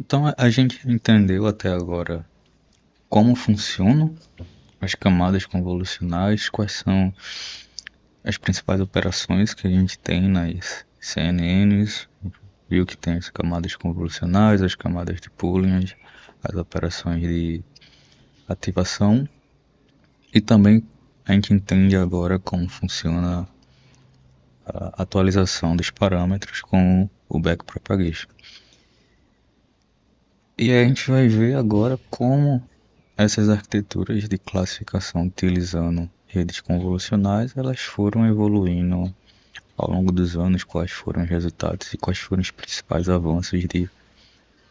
Então a gente entendeu até agora como funcionam as camadas convolucionais, quais são as principais operações que a gente tem nas CNNs, viu que tem as camadas convolucionais, as camadas de pooling, as operações de ativação e também a gente entende agora como funciona a atualização dos parâmetros com o backpropagation. E a gente vai ver agora como essas arquiteturas de classificação utilizando redes convolucionais, elas foram evoluindo ao longo dos anos, quais foram os resultados e quais foram os principais avanços de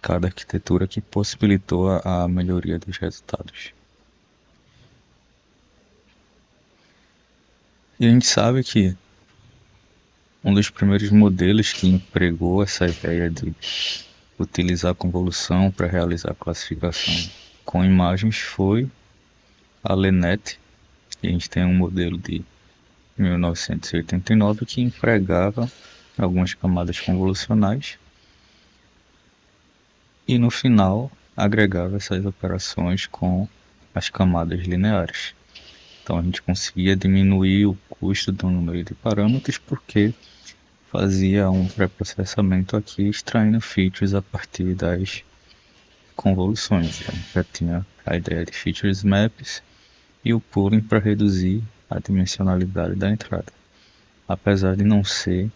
cada arquitetura que possibilitou a melhoria dos resultados. E a gente sabe que um dos primeiros modelos que empregou essa ideia de utilizar a convolução para realizar a classificação com imagens foi a LeNet. A gente tem um modelo de 1989 que empregava algumas camadas convolucionais e no final agregava essas operações com as camadas lineares. Então a gente conseguia diminuir o custo do número de parâmetros porque fazia um pré-processamento aqui extraindo features a partir das convoluções. Então, já tinha a ideia de features maps e o pooling para reduzir a dimensionalidade da entrada, apesar de não ser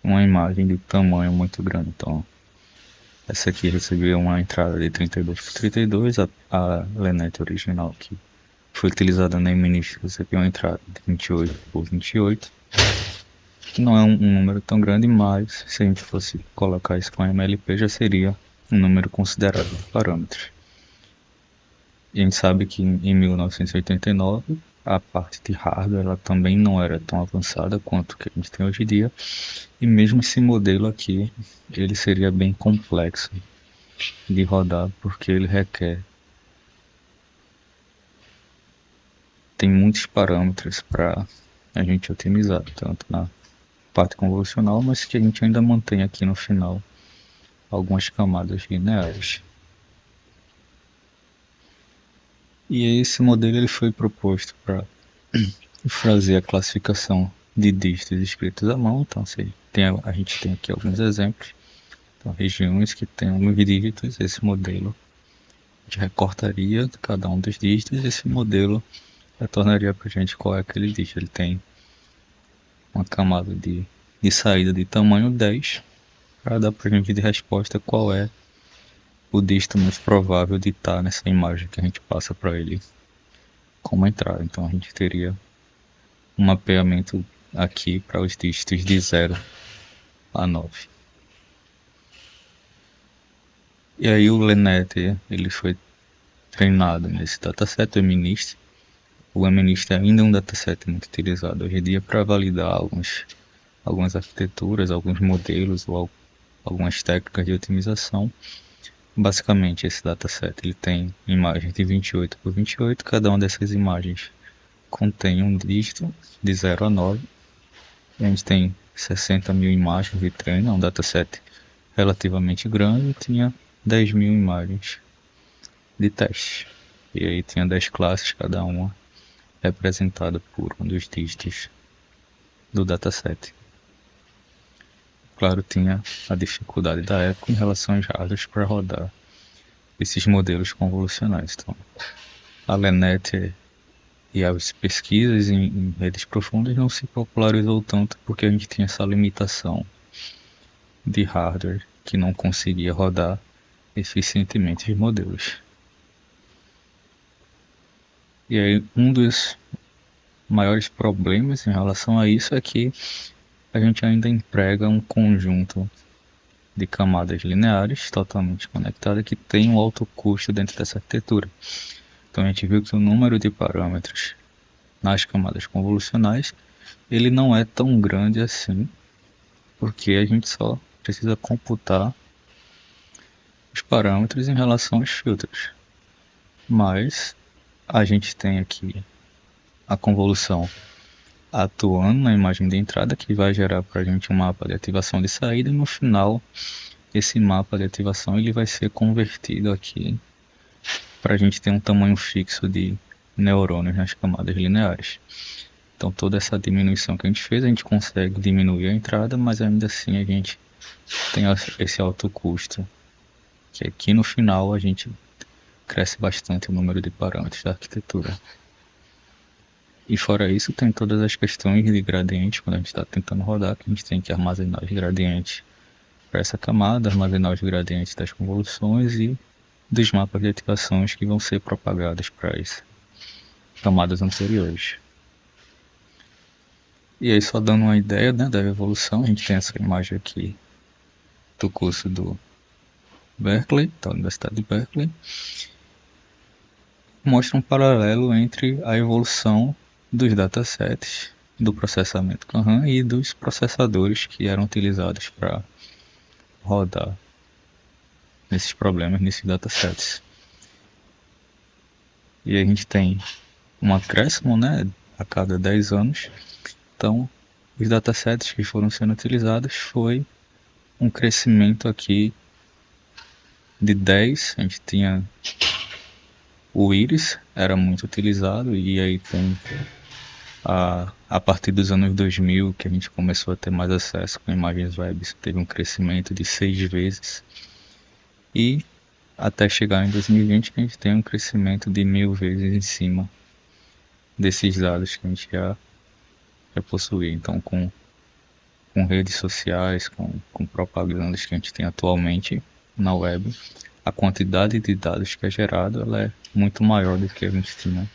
uma imagem de tamanho muito grande. Então, essa aqui recebeu uma entrada de 32 por 32, a LeNet original que foi utilizada na Eministro recebeu uma entrada de 28 por 28, que não é um número tão grande, mas se a gente fosse colocar isso com MLP já seria um número considerável de parâmetros. E a gente sabe que em 1989 a parte de hardware ela também não era tão avançada quanto que a gente tem hoje em dia, e mesmo esse modelo aqui ele seria bem complexo de rodar porque ele requer tem muitos parâmetros para a gente otimizar, tanto na parte convolucional, mas que a gente ainda mantém aqui no final algumas camadas lineares. E esse modelo ele foi proposto para fazer a classificação de dígitos escritos à mão. Então a gente tem aqui alguns exemplos. Então, regiões que têm alguns dígitos, esse modelo a gente recortaria cada um dos dígitos e esse modelo retornaria para a gente qual é aquele dígito. Ele tem uma camada de saída de tamanho 10 para dar para a gente de resposta qual é o dígito mais provável de estar nessa imagem que a gente passa para ele como entrada. Então a gente teria um mapeamento aqui para os dígitos de 0 a 9. E aí o LeNet ele foi treinado nesse dataset, o MNIST. O MNIST ainda é um dataset muito utilizado hoje em dia para validar algumas arquiteturas, alguns modelos ou algumas técnicas de otimização. Basicamente esse dataset ele tem imagens de 28 por 28, cada uma dessas imagens contém um dígito de 0 a 9. A gente tem 60 mil imagens de treino, é um dataset relativamente grande e tinha 10 mil imagens de teste. E aí tinha 10 classes, cada uma representada por um dos dígitos do dataset. Claro, tinha a dificuldade da época em relação aos hardwares para rodar esses modelos convolucionais. Então, a LeNet e as pesquisas em redes profundas não se popularizou tanto porque a gente tinha essa limitação de hardware que não conseguia rodar eficientemente os modelos. E aí um dos maiores problemas em relação a isso é que a gente ainda emprega um conjunto de camadas lineares totalmente conectadas que tem um alto custo dentro dessa arquitetura. Então a gente viu que o número de parâmetros nas camadas convolucionais ele não é tão grande assim, porque a gente só precisa computar os parâmetros em relação aos filtros. Mas a gente tem aqui a convolução atuando na imagem de entrada que vai gerar para a gente um mapa de ativação de saída e no final esse mapa de ativação ele vai ser convertido aqui para a gente ter um tamanho fixo de neurônios nas camadas lineares. Então toda essa diminuição que a gente fez, a gente consegue diminuir a entrada, mas ainda assim a gente tem esse alto custo, que aqui no final a gente cresce bastante o número de parâmetros da arquitetura. E fora isso, tem todas as questões de gradiente, quando a gente está tentando rodar, que a gente tem que armazenar os gradientes para essa camada, armazenar os gradientes das convoluções e dos mapas de ativações que vão ser propagados para as camadas anteriores. E aí, só dando uma ideia, né, da evolução, a gente tem essa imagem aqui do curso do Berkeley, da Universidade de Berkeley, mostra um paralelo entre a evolução dos datasets do processamento Canham e dos processadores que eram utilizados para rodar nesses problemas, nesses datasets. E a gente tem um acréscimo, né, a cada 10 anos. Então, os datasets que foram sendo utilizados foi um crescimento aqui de 10. A gente tinha o Iris, era muito utilizado, e aí tem a partir dos anos 2000 que a gente começou a ter mais acesso com imagens web, teve um crescimento de 6 vezes. E até chegar em 2020 que a gente tem um crescimento de 1000 vezes em cima desses dados que a gente já possuía. Então com redes sociais, com propagandas que a gente tem atualmente na web, a quantidade de dados que é gerada ela é muito maior do que a gente tinha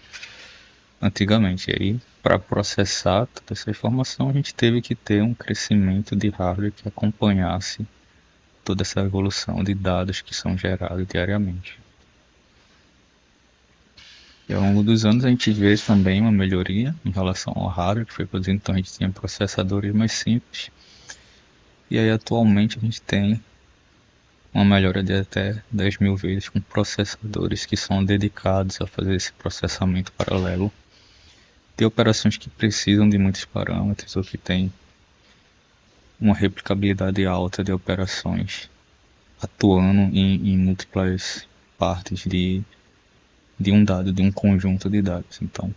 antigamente. E aí, para processar toda essa informação, a gente teve que ter um crescimento de hardware que acompanhasse toda essa evolução de dados que são gerados diariamente. E ao longo dos anos a gente vê também uma melhoria em relação ao hardware que foi produzido, então a gente tinha processadores mais simples. E aí atualmente a gente tem uma melhora de até 10.000 vezes com processadores que são dedicados a fazer esse processamento paralelo de operações que precisam de muitos parâmetros ou que têm uma replicabilidade alta de operações atuando em múltiplas partes de um dado, de um conjunto de dados. Então,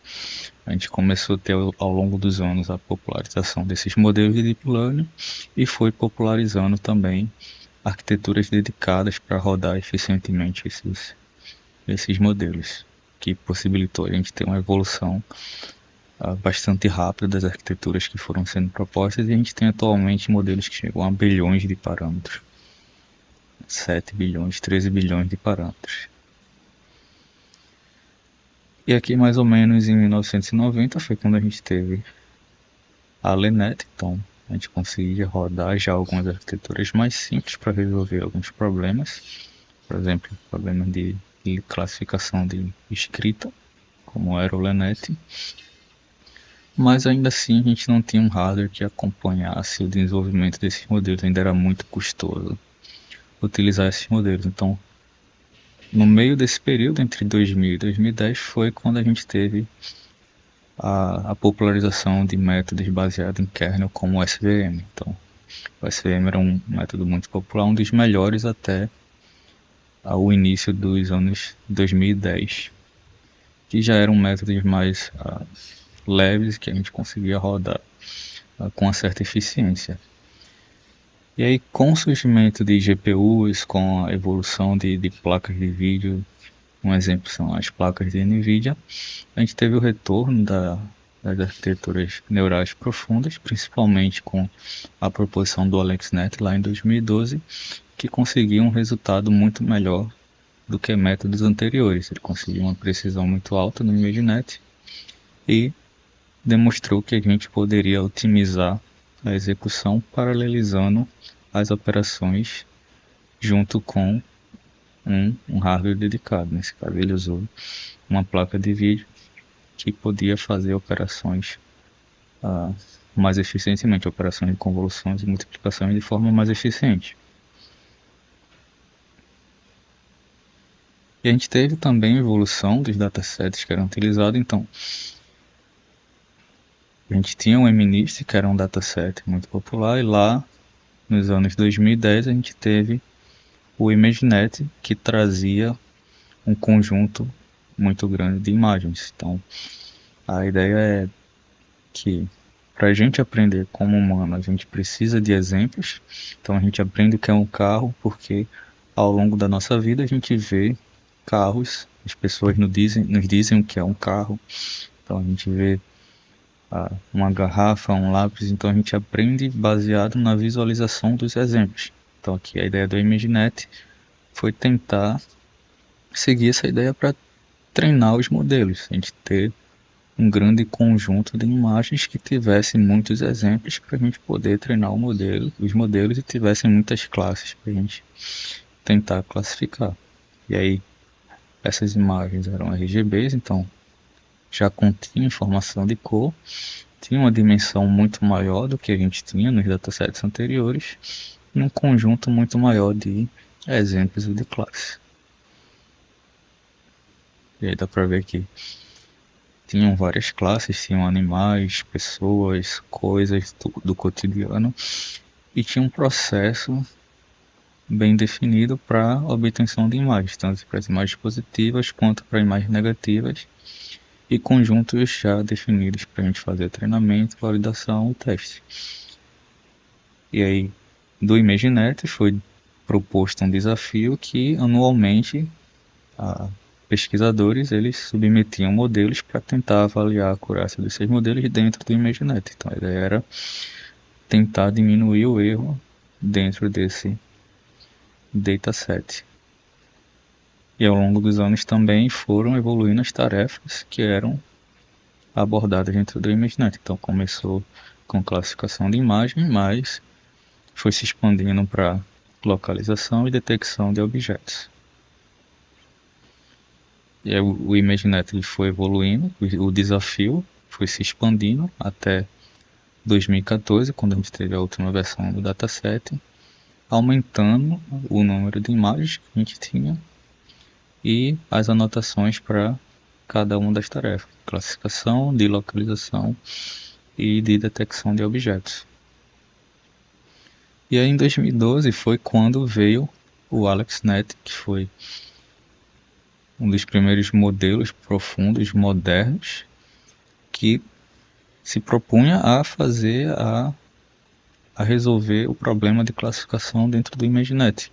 a gente começou a ter ao longo dos anos a popularização desses modelos de Deep Learning e foi popularizando também arquiteturas dedicadas para rodar eficientemente esses modelos, que possibilitou a gente ter uma evolução bastante rápida das arquiteturas que foram sendo propostas, e a gente tem atualmente modelos que chegam a bilhões de parâmetros, 7 bilhões, 13 bilhões de parâmetros. E aqui mais ou menos em 1990 foi quando a gente teve a LeNet, então a gente conseguia rodar já algumas arquiteturas mais simples para resolver alguns problemas, por exemplo, problemas de classificação de escrita, como era o LeNet, mas ainda assim a gente não tinha um hardware que acompanhasse o desenvolvimento desses modelos, ainda era muito custoso utilizar esses modelos. Então, no meio desse período, entre 2000 e 2010, foi quando a gente teve a popularização de métodos baseados em kernel como o SVM. Então, o SVM era um método muito popular, um dos melhores até o início dos anos 2010, que já eram métodos mais leves que a gente conseguia rodar com uma certa eficiência. E aí, com o surgimento de GPUs, com a evolução de placas de vídeo, um exemplo são as placas de NVIDIA, a gente teve o retorno das arquiteturas neurais profundas, principalmente com a proposição do AlexNet lá em 2012, que conseguiu um resultado muito melhor do que métodos anteriores. Ele conseguiu uma precisão muito alta no ImageNet e demonstrou que a gente poderia otimizar a execução paralelizando as operações junto com um hardware dedicado. Nesse caso ele usou uma placa de vídeo que podia fazer operações mais eficientemente, operações de convoluções e multiplicações de forma mais eficiente. E a gente teve também a evolução dos datasets que eram utilizados. Então, a gente tinha o MNIST, que era um dataset muito popular, e lá nos anos 2010 a gente teve o ImageNet, que trazia um conjunto muito grande de imagens. Então, a ideia é que para a gente aprender como humano, a gente precisa de exemplos. Então, a gente aprende o que é um carro, porque ao longo da nossa vida a gente vê carros, as pessoas nos dizem o que é um carro. Então, a gente vê uma garrafa, um lápis. Então, a gente aprende baseado na visualização dos exemplos. Então, aqui a ideia do ImageNet foi tentar seguir essa ideia para treinar os modelos. A gente ter um grande conjunto de imagens que tivesse muitos exemplos para a gente poder treinar os modelos e tivessem muitas classes para a gente tentar classificar. E aí, essas imagens eram RGBs, então já continha informação de cor, tinha uma dimensão muito maior do que a gente tinha nos datasets anteriores, e um conjunto muito maior de exemplos e de classes. E aí dá para ver que tinham várias classes, tinham animais, pessoas, coisas do cotidiano, e tinha um processo bem definido para a obtenção de imagens, tanto para as imagens positivas quanto para imagens negativas, e conjuntos já definidos para a gente fazer treinamento, validação e teste. E aí, do ImageNet foi proposto um desafio que anualmente pesquisadores eles submetiam modelos para tentar avaliar a acurácia dos seus modelos dentro do ImageNet. Então a ideia era tentar diminuir o erro dentro desse dataset. E ao longo dos anos também foram evoluindo as tarefas que eram abordadas dentro do ImageNet. Então começou com classificação de imagem, mas foi se expandindo para localização e detecção de objetos. E aí o ImageNet ele foi evoluindo, o desafio foi se expandindo até 2014, quando a gente teve a última versão do dataset, aumentando o número de imagens que a gente tinha e as anotações para cada uma das tarefas, classificação, de localização e de detecção de objetos. E aí em 2012 foi quando veio o AlexNet, que foi um dos primeiros modelos profundos, modernos, que se propunha a fazer a resolver o problema de classificação dentro do ImageNet.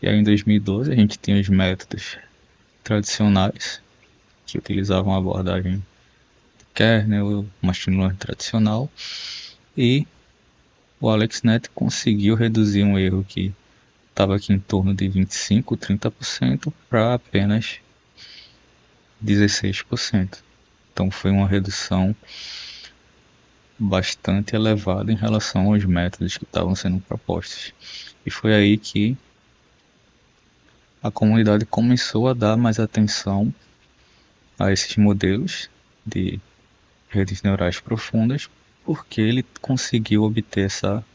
E aí em 2012 a gente tinha os métodos tradicionais, que utilizavam a abordagem de kernel, machine learning tradicional, e o AlexNet conseguiu reduzir um erro que estava aqui em torno de 25, 30% para apenas 16%. Então foi uma redução bastante elevada em relação aos métodos que estavam sendo propostos. E foi aí que a comunidade começou a dar mais atenção a esses modelos de redes neurais profundas, porque ele conseguiu obter essa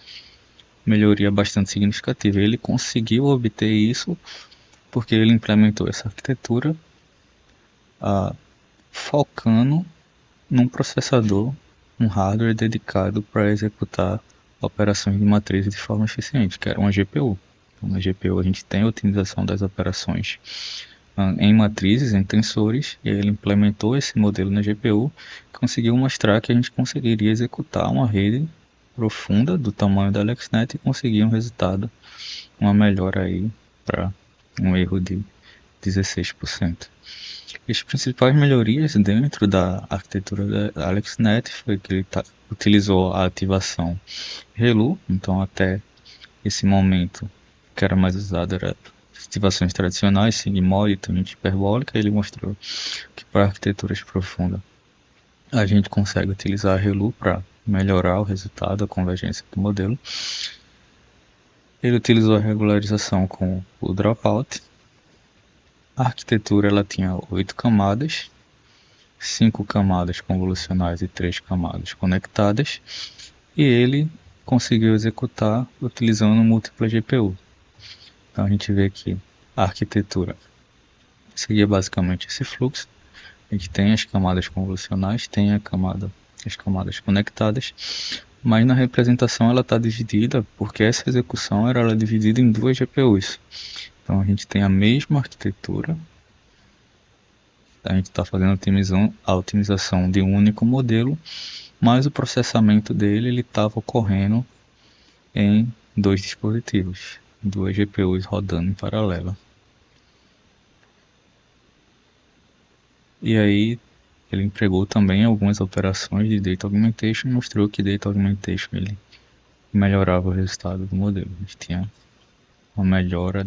melhoria bastante significativa. Ele conseguiu obter isso porque ele implementou essa arquitetura focando num processador, um hardware dedicado para executar operações de matriz de forma eficiente, que era uma GPU. Então, na GPU a gente tem a otimização das operações em matrizes, em tensores, e ele implementou esse modelo na GPU, conseguiu mostrar que a gente conseguiria executar uma rede profunda do tamanho da AlexNet e conseguir um resultado, uma melhora aí para um erro de 16%. As principais melhorias dentro da arquitetura da AlexNet foi que ele utilizou a ativação ReLU, então até esse momento o que era mais usado era ativações tradicionais, sigmoide, tangente hiperbólica. Ele mostrou que para arquiteturas profundas a gente consegue utilizar a ReLU para melhorar o resultado, a convergência do modelo. Ele utilizou a regularização com o dropout. A arquitetura ela tinha 8 camadas, 5 camadas convolucionais e 3 camadas conectadas, e ele conseguiu executar utilizando múltipla GPU. Então a gente vê que a arquitetura seguia basicamente esse fluxo. A gente tem as camadas convolucionais, tem as camadas conectadas, mas na representação ela está dividida porque essa execução era dividida em duas GPUs. Então a gente tem a mesma arquitetura, a gente está fazendo a otimização de um único modelo, mas o processamento dele ele estava ocorrendo em dois dispositivos, duas GPUs rodando em paralelo. E aí ele empregou também algumas operações de Data Augmentation e mostrou que Data Augmentation ele melhorava o resultado do modelo. A gente tinha uma melhora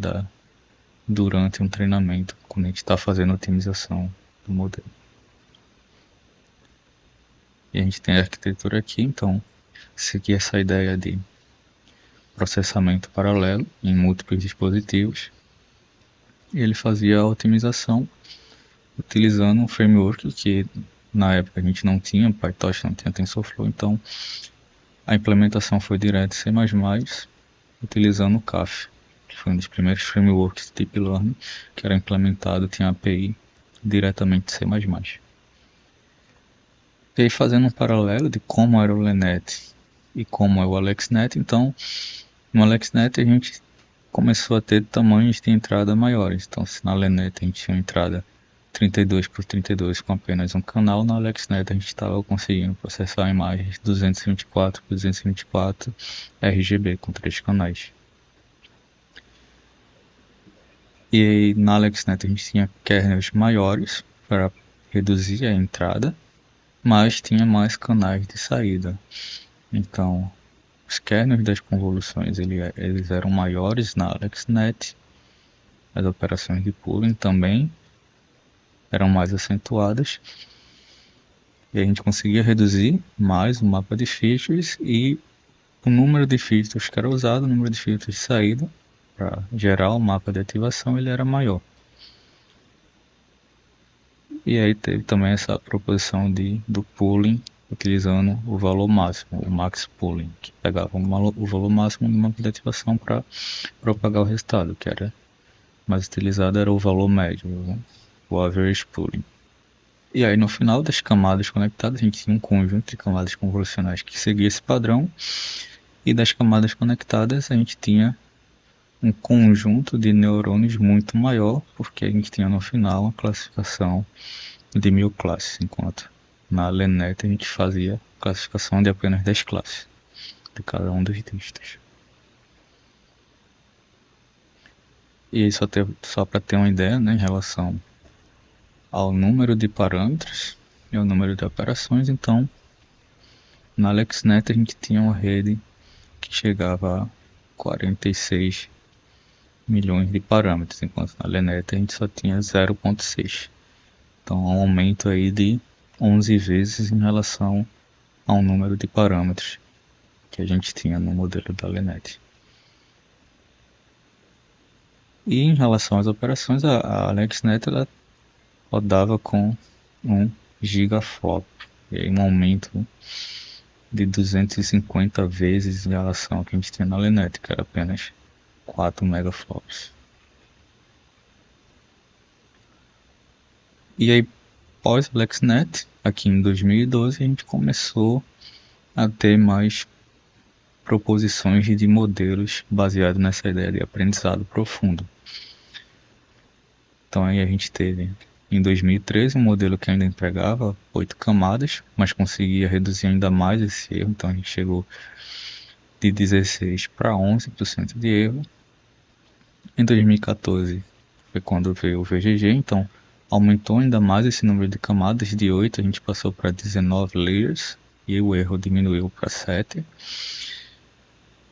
durante um treinamento, quando a gente está fazendo a otimização do modelo. E a gente tem a arquitetura aqui, então seguir essa ideia de processamento paralelo em múltiplos dispositivos. E ele fazia a otimização utilizando um framework que na época a gente não tinha, PyTorch não tinha TensorFlow, então a implementação foi direto em C++, utilizando o CAF, que foi um dos primeiros frameworks de Deep Learning que era implementado, tinha API diretamente de C++. E aí fazendo um paralelo de como era o LeNet e como é o AlexNet, então no AlexNet a gente começou a ter tamanhos de entrada maiores. Então se na LeNet a gente tinha uma entrada 32 por 32 com apenas um canal, na AlexNet a gente estava conseguindo processar imagens 224 por 224 RGB com 3 canais. E aí, na AlexNet a gente tinha kernels maiores para reduzir a entrada, mas tinha mais canais de saída. Então, os kernels das convoluções eles eram maiores na AlexNet, as operações de pooling também eram mais acentuadas, e a gente conseguia reduzir mais o mapa de features e o número de filtros que era usado, o número de filtros de saída para gerar o mapa de ativação ele era maior. E aí teve também essa proposição do pooling utilizando o valor máximo, o max pooling, que pegava o valor máximo do mapa de ativação para propagar o resultado, que era mais utilizado era o valor médio, o average pooling. E aí no final das camadas conectadas a gente tinha um conjunto de camadas convolucionais que seguia esse padrão, e das camadas conectadas a gente tinha um conjunto de neurônios muito maior, porque a gente tinha no final uma classificação de 1000 classes, enquanto na LeNet a gente fazia classificação de apenas 10 classes de cada um dos dígitos. E só para ter uma ideia, né, em relação ao número de parâmetros e ao número de operações, então na AlexNet a gente tinha uma rede que chegava a 46 milhões de parâmetros, enquanto na LeNet a gente só tinha 0,6. Então há um aumento aí de 11 vezes em relação ao número de parâmetros que a gente tinha no modelo da LeNet. E em relação às operações, a AlexNet ela rodava com 1 gigaflop, e aí um aumento de 250 vezes em relação ao que a gente tinha na LeNet, que era apenas 4 megaflops. E aí, pós AlexNet, aqui em 2012, a gente começou a ter mais proposições de modelos baseados nessa ideia de aprendizado profundo. Então aí a gente teve em 2013 um modelo que ainda empregava 8 camadas, mas conseguia reduzir ainda mais esse erro, então a gente chegou de 16 para 11% de erro. Em 2014 foi quando veio o VGG, então aumentou ainda mais esse número de camadas, de 8 a gente passou para 19 layers e o erro diminuiu para 7. Em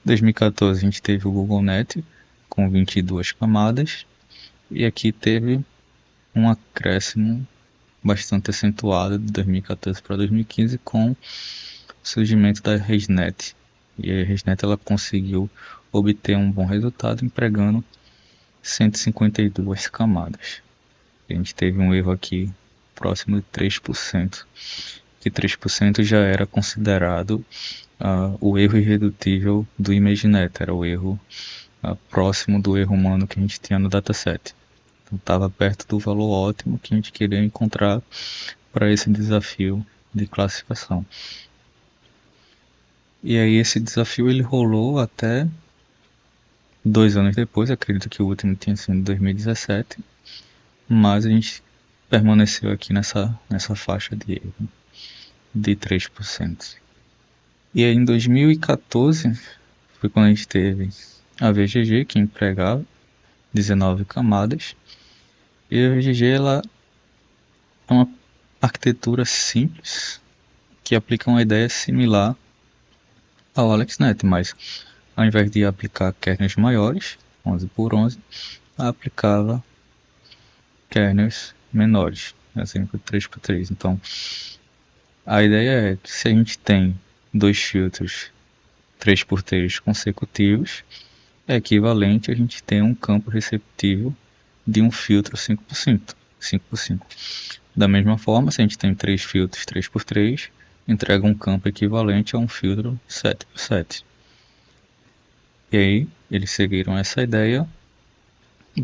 2014 a gente teve o GoogleNet com 22 camadas e aqui teve um acréscimo bastante acentuado de 2014 para 2015 com o surgimento da ResNet. E a ResNet ela conseguiu obter um bom resultado empregando 152 camadas. A gente teve um erro aqui próximo de 3%, que 3% já era considerado o erro irredutível do ImageNet, era o erro próximo do erro humano que a gente tinha no dataset. Então estava perto do valor ótimo que a gente queria encontrar para esse desafio de classificação. E aí esse desafio ele rolou até 2 anos depois, acredito que o último tinha sido em 2017, mas a gente permaneceu aqui nessa faixa de 3%. E aí em 2014 foi quando a gente teve a VGG, que empregava 19 camadas, e a VGG ela é uma arquitetura simples que aplica uma ideia similar ao AlexNet, mas ao invés de aplicar kernels maiores, 11 por 11, aplicava kernels menores, exemplo 3 por 3. Então, a ideia é que se a gente tem dois filtros 3 por 3 consecutivos, é equivalente a gente ter um campo receptivo de um filtro 5 por 5. 5 por 5. Da mesma forma, se a gente tem três filtros 3 por 3, entrega um campo equivalente a um filtro 7 por 7. E aí, eles seguiram essa ideia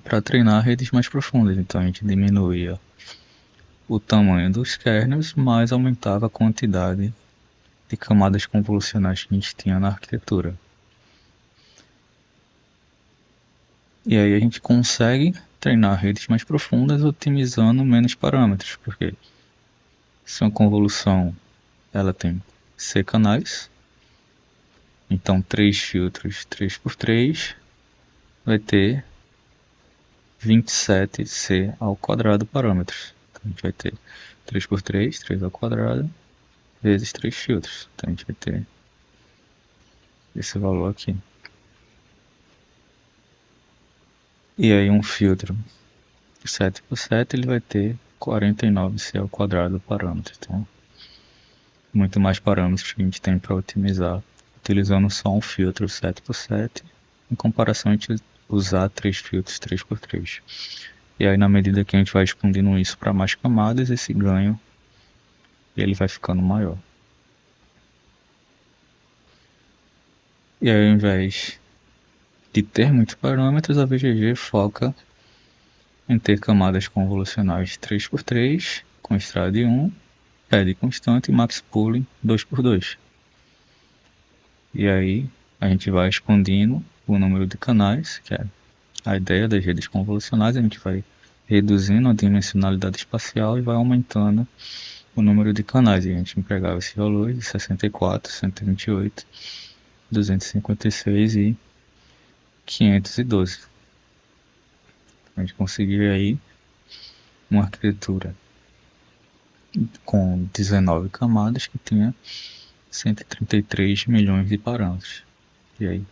para treinar redes mais profundas. Então, a gente diminuía o tamanho dos kernels, mas aumentava a quantidade de camadas convolucionais que a gente tinha na arquitetura. E aí a gente consegue treinar redes mais profundas otimizando menos parâmetros, porque se uma convolução ela tem C canais, então 3 filtros 3 por 3 vai ter 27C ao quadrado parâmetros. Então a gente vai ter 3 por 3, 3 ao quadrado, vezes 3 filtros. Então a gente vai ter esse valor aqui. E aí um filtro 7 por 7 ele vai ter 49C ao quadrado parâmetros. Então, muito mais parâmetros que a gente tem para otimizar, utilizando só um filtro 7 por 7, em comparação a gente usar 3 filtros 3 por 3. E aí, na medida que a gente vai expandindo isso para mais camadas, esse ganho ele vai ficando maior. E aí, ao invés de ter muitos parâmetros, a VGG foca em ter camadas convolucionais 3 por 3, com estrada de 1, pad constante e max pooling 2 por 2. E aí a gente vai expandindo o número de canais, que é a ideia das redes convolucionais, a gente vai reduzindo a dimensionalidade espacial e vai aumentando o número de canais. E a gente empregava esse valor de 64, 128, 256 e 512. A gente conseguiu aí uma arquitetura com 19 camadas que tinha 133 milhões de parâmetros. E aí,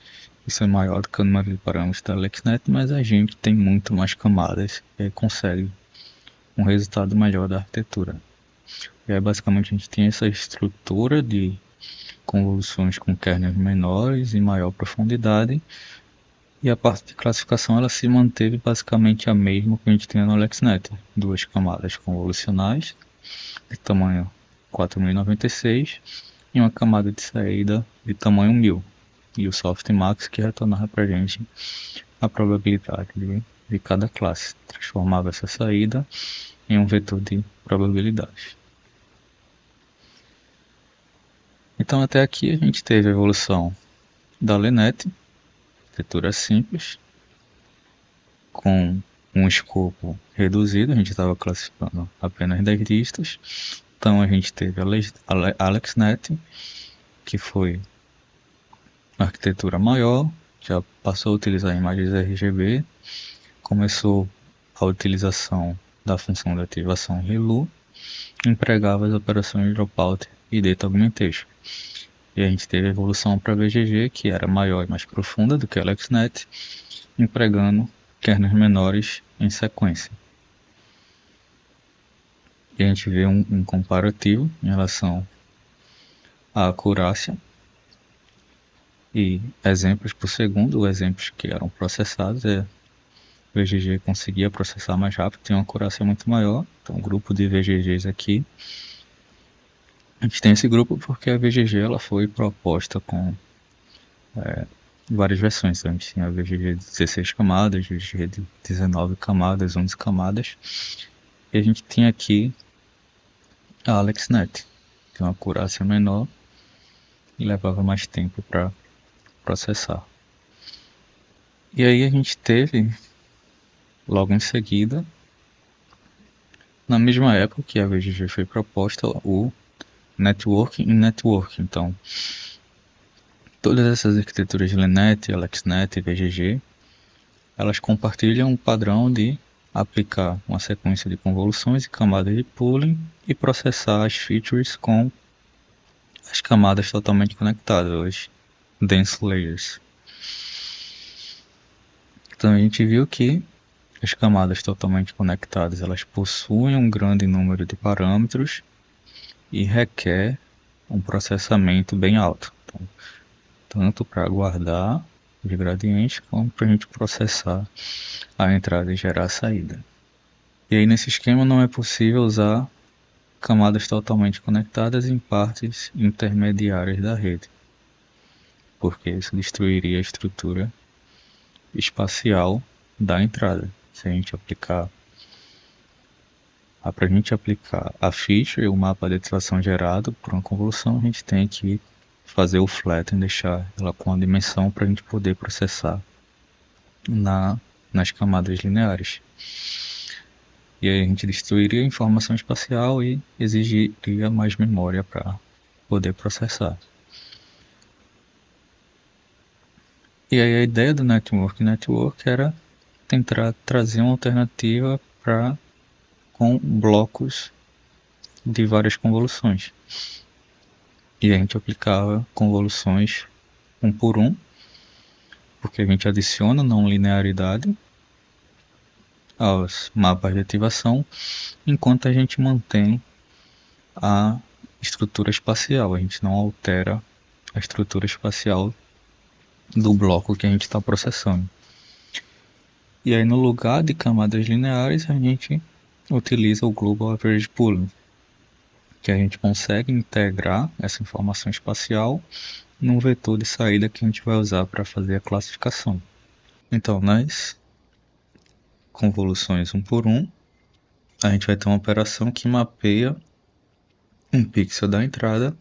isso é maior do que o número de parâmetros da AlexNet, mas a gente tem muito mais camadas e consegue um resultado melhor da arquitetura. E aí, basicamente, a gente tem essa estrutura de convoluções com kernels menores e maior profundidade, e a parte de classificação ela se manteve basicamente a mesma que a gente tinha no AlexNet. Duas camadas convolucionais de tamanho 4096 e uma camada de saída de tamanho 1000. E o softmax que retornava para a gente a probabilidade de cada classe. Transformava essa saída em um vetor de probabilidade. Então até aqui a gente teve a evolução da LeNet, arquitetura simples, com um escopo reduzido, a gente estava classificando apenas 10 listas. Então a gente teve a AlexNet, que foi uma arquitetura maior, já passou a utilizar imagens RGB, começou a utilização da função de ativação ReLU, empregava as operações Dropout e Data Augmentation. E a gente teve a evolução para a VGG, que era maior e mais profunda do que a AlexNet, empregando kernels menores em sequência. E a gente vê um comparativo em relação à acurácia e exemplos por segundo, exemplos que eram processados, o VGG conseguia processar mais rápido, tem uma acurácia muito maior. Então, um grupo de VGGs aqui. A gente tem esse grupo porque a VGG ela foi proposta com várias versões. Então, a gente tinha a VGG de 16 camadas, VGG de 19 camadas, 11 camadas. E a gente tinha aqui a AlexNet, que é uma acurácia menor e levava mais tempo para processar. E aí a gente teve, logo em seguida, na mesma época que a VGG foi proposta, o Network in Network. Então, todas essas arquiteturas LeNet, AlexNet e VGG, elas compartilham um padrão de aplicar uma sequência de convoluções e camadas de pooling e processar as features com as camadas totalmente conectadas, as dense layers. Então a gente viu que as camadas totalmente conectadas, elas possuem um grande número de parâmetros e requer um processamento bem alto. Então, tanto para guardar os gradientes, como para a gente processar a entrada e gerar a saída. E aí nesse esquema não é possível usar camadas totalmente conectadas em partes intermediárias da rede, porque isso destruiria a estrutura espacial da entrada. Se a gente aplicar para a gente aplicar a feature, o mapa de ativação gerado por uma convolução, a gente tem que fazer o flatten, deixar ela com a dimensão para a gente poder processar nas camadas lineares. E aí a gente destruiria a informação espacial e exigiria mais memória para poder processar. E aí a ideia do Network era tentar trazer uma alternativa com blocos de várias convoluções. E a gente aplicava convoluções um por um, porque a gente adiciona não linearidade aos mapas de ativação, enquanto a gente mantém a estrutura espacial. A gente não altera a estrutura espacial do bloco que a gente está processando. E aí no lugar de camadas lineares, a gente utiliza o Global Average Pooling, que a gente consegue integrar essa informação espacial num vetor de saída que a gente vai usar para fazer a classificação. Então, nas convoluções um por um, a gente vai ter uma operação que mapeia um pixel da entrada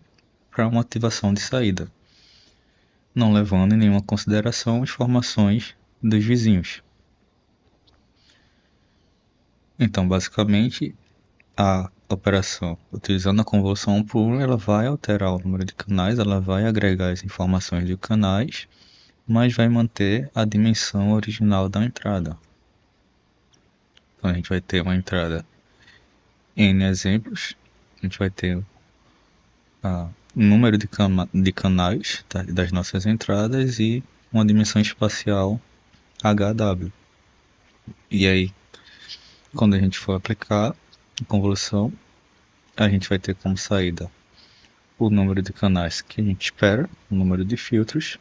para uma ativação de saída, não levando em nenhuma consideração informações dos vizinhos. Então, basicamente, a operação, utilizando a convolução 1 por 1, ela vai alterar o número de canais, ela vai agregar as informações de canais, mas vai manter a dimensão original da entrada. Então a gente vai ter uma entrada N exemplos, a gente vai ter o número de canais das nossas entradas e uma dimensão espacial HW. E aí, quando a gente for aplicar a convolução, a gente vai ter como saída o número de canais que a gente espera, o número de filtros,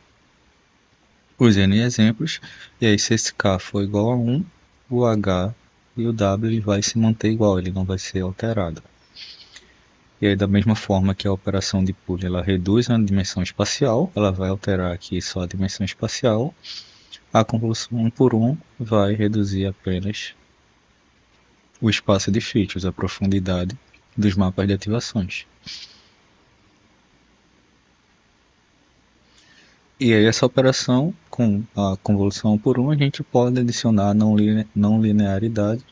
os N exemplos, e aí se esse K for igual a 1, o H e o W vai se manter igual, ele não vai ser alterado. E aí da mesma forma que a operação de pooling ela reduz a dimensão espacial, ela vai alterar aqui só a dimensão espacial, a convolução 1 por 1 vai reduzir apenas o espaço de features, a profundidade dos mapas de ativações. E aí essa operação, com a convolução 1 por 1, a gente pode adicionar não linearidade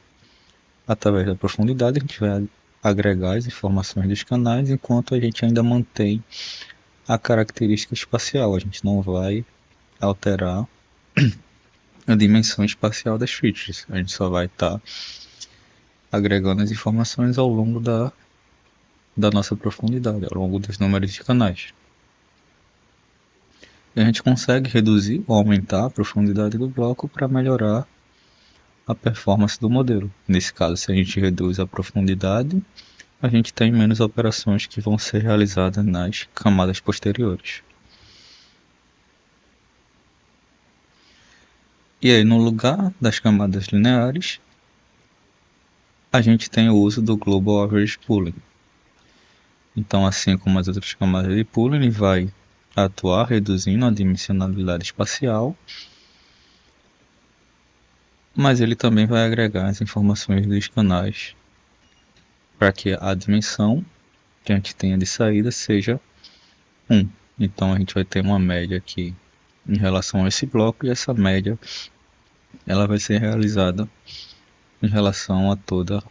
através da profundidade, a gente vai agregar as informações dos canais, enquanto a gente ainda mantém a característica espacial, a gente não vai alterar a dimensão espacial das features, a gente só vai estar agregando as informações ao longo da nossa profundidade, ao longo dos números de canais. E a gente consegue reduzir ou aumentar a profundidade do bloco para melhorar a performance do modelo. Nesse caso, se a gente reduz a profundidade, a gente tem menos operações que vão ser realizadas nas camadas posteriores. E aí, no lugar das camadas lineares, a gente tem o uso do Global Average Pooling. Então, assim como as outras camadas de pooling, ele vai atuar reduzindo a dimensionalidade espacial, mas ele também vai agregar as informações dos canais para que a dimensão que a gente tenha de saída seja 1. Então a gente vai ter uma média aqui em relação a esse bloco, e essa média ela vai ser realizada em relação a toda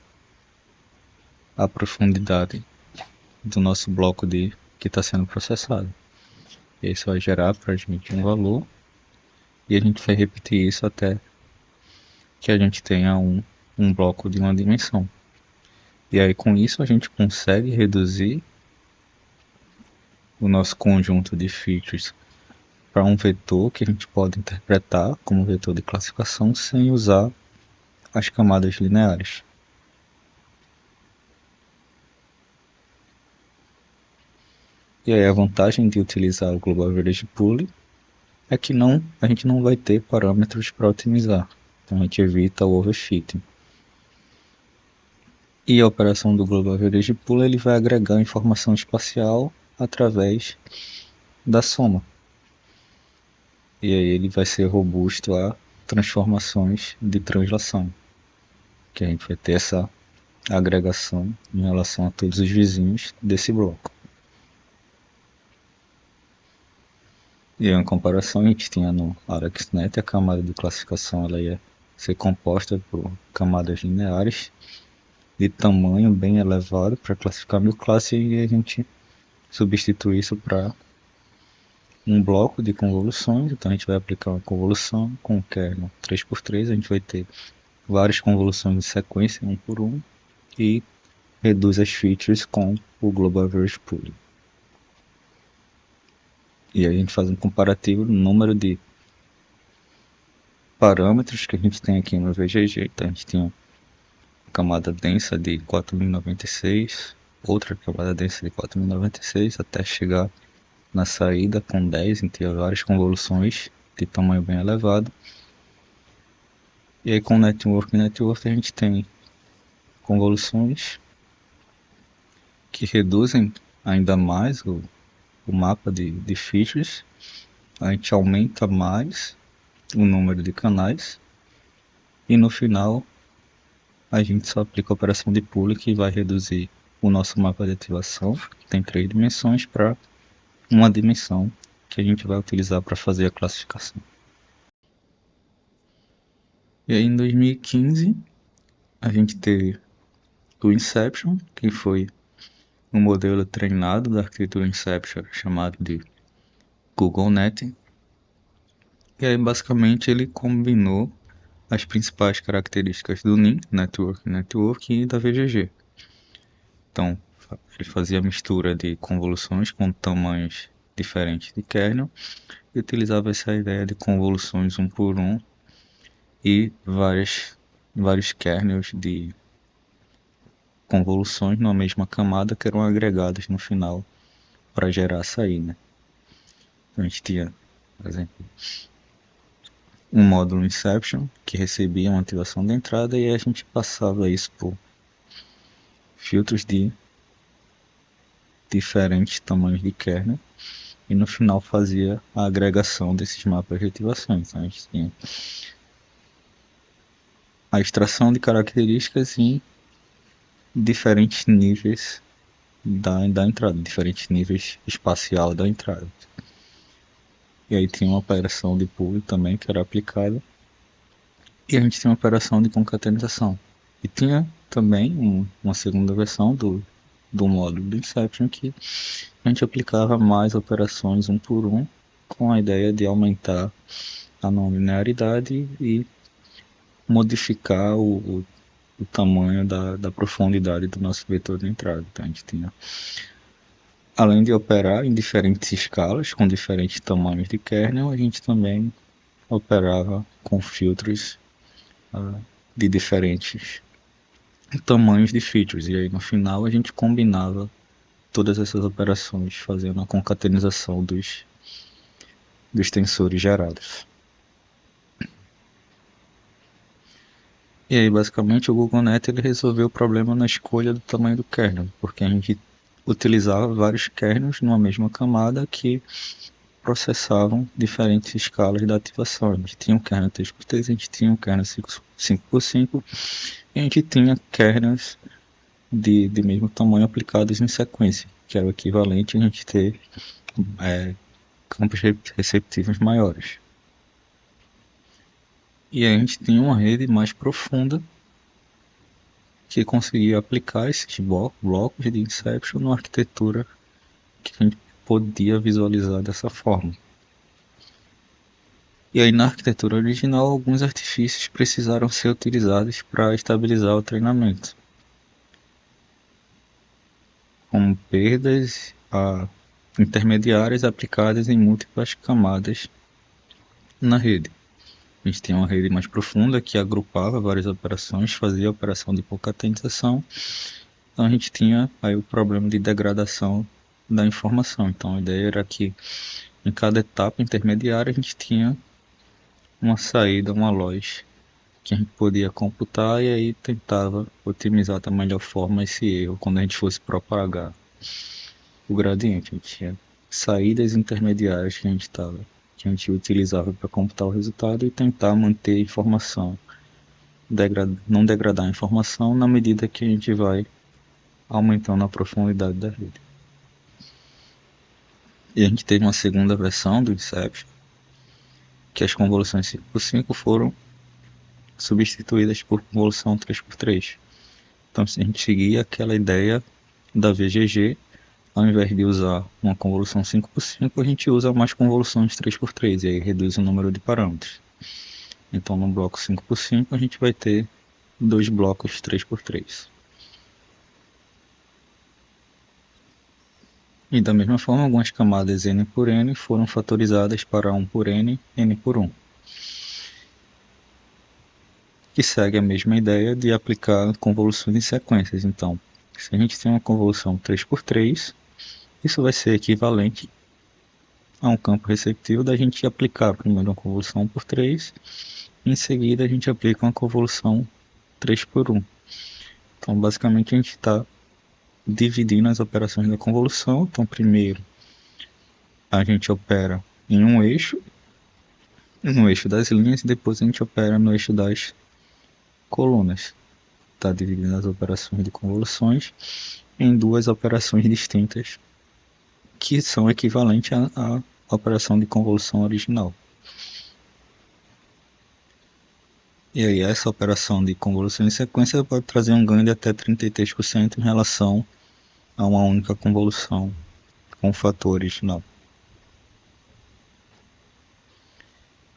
a profundidade do nosso bloco de que está sendo processado. E isso vai gerar para a gente um valor, e a gente vai repetir isso até que a gente tenha um bloco de uma dimensão. E aí com isso a gente consegue reduzir o nosso conjunto de features para um vetor que a gente pode interpretar como vetor de classificação sem usar as camadas lineares. E aí a vantagem de utilizar o Global Average Pool é que a gente não vai ter parâmetros para otimizar. Então a gente evita o overfitting. E a operação do Global Average Pool ele vai agregar informação espacial através da soma. E aí ele vai ser robusto a transformações de translação, que a gente vai ter essa agregação em relação a todos os vizinhos desse bloco. E em comparação, a gente tinha no ArcSnet a camada de classificação ela ia ser composta por camadas lineares de tamanho bem elevado para classificar mil classes, e a gente substitui isso para um bloco de convoluções. Então a gente vai aplicar uma convolução com o kernel 3x3, a gente vai ter várias convoluções em sequência, um por um, e reduz as features com o Global Average Pool. E aí a gente faz um comparativo do número de parâmetros que a gente tem aqui no VGG. Então a gente tinha uma camada densa de 4096, outra camada densa de 4096, até chegar na saída com 10, em ter várias convoluções de tamanho bem elevado. E aí com Network a gente tem convoluções que reduzem ainda mais o mapa de features. A gente aumenta mais o número de canais, e no final a gente só aplica a operação de pooling, que vai reduzir o nosso mapa de ativação, que tem 3 dimensões, para uma dimensão que a gente vai utilizar para fazer a classificação. E aí em 2015 a gente teve o Inception, que foi um modelo treinado da arquitetura Inception chamado de GoogleNet. E aí basicamente ele combinou as principais características do NIM, Network e da VGG. Então ele fazia mistura de convoluções com tamanhos diferentes de kernel e utilizava essa ideia de convoluções um por um e vários kernels de convoluções na mesma camada que eram agregadas no final para gerar a saída. Então a gente tinha, por exemplo, um módulo Inception que recebia uma ativação da entrada, e a gente passava isso por filtros de diferentes tamanhos de kernel, e no final fazia a agregação desses mapas de ativações. Então a gente tinha a extração de características em diferentes níveis da entrada, diferentes níveis espacial da entrada. E aí tinha uma operação de pool também que era aplicada, e a gente tinha uma operação de concatenação. E tinha também uma segunda versão do módulo do Inception, que a gente aplicava mais operações um por um, com a ideia de aumentar a não linearidade e modificar o tamanho da profundidade do nosso vetor de entrada. Então a gente tinha, além de operar em diferentes escalas, com diferentes tamanhos de kernel, a gente também operava com filtros de diferentes tamanhos de features. E aí no final a gente combinava todas essas operações, fazendo a concatenação dos tensores gerados. E aí basicamente o GoogleNet ele resolveu o problema na escolha do tamanho do kernel, porque a gente utilizava vários kernels numa mesma camada que processavam diferentes escalas da ativação. A gente tinha um kernel 3x3, a gente tinha um kernel 5x5, e a gente tinha kernels de mesmo tamanho aplicados em sequência, que era o equivalente a gente ter campos receptivos maiores. E aí a gente tinha uma rede mais profunda que conseguia aplicar esses blocos de Inception numa arquitetura que a gente podia visualizar dessa forma. E aí na arquitetura original, alguns artifícios precisaram ser utilizados para estabilizar o treinamento, como perdas intermediárias aplicadas em múltiplas camadas na rede. A gente tem uma rede mais profunda que agrupava várias operações, fazia operação de concatenização. Então a gente tinha aí o problema de degradação da informação. Então a ideia era que em cada etapa intermediária a gente tinha uma saída, uma loja que a gente podia computar e aí tentava otimizar da melhor forma esse erro quando a gente fosse propagar o gradiente. A gente tinha saídas intermediárias que a gente utilizava para computar o resultado e tentar manter a informação, não degradar a informação na medida que a gente vai aumentando a profundidade da rede. E a gente teve uma segunda versão do Inception, que as convoluções 5x5 foram substituídas por convolução 3x3. Então, se a gente seguir aquela ideia da VGG, ao invés de usar uma convolução 5x5, a gente usa mais convoluções 3x3 e aí reduz o número de parâmetros. Então, no bloco 5x5, a gente vai ter dois blocos 3x3. E da mesma forma, algumas camadas n por n foram fatorizadas para 1 por n, n por 1. Que segue a mesma ideia de aplicar convoluções em sequências. Então, se a gente tem uma convolução 3x3, isso vai ser equivalente a um campo receptivo da gente aplicar primeiro uma convolução 1x3, e em seguida a gente aplica uma convolução 3x1. Então, basicamente, a gente está dividindo as operações da convolução. Então, primeiro a gente opera em um eixo, no eixo das linhas, e depois a gente opera no eixo das colunas. Está dividindo as operações de convoluções em duas operações distintas que são equivalentes à operação de convolução original. E aí essa operação de convolução em sequência pode trazer um ganho de até 33% em relação a uma única convolução com o fator original.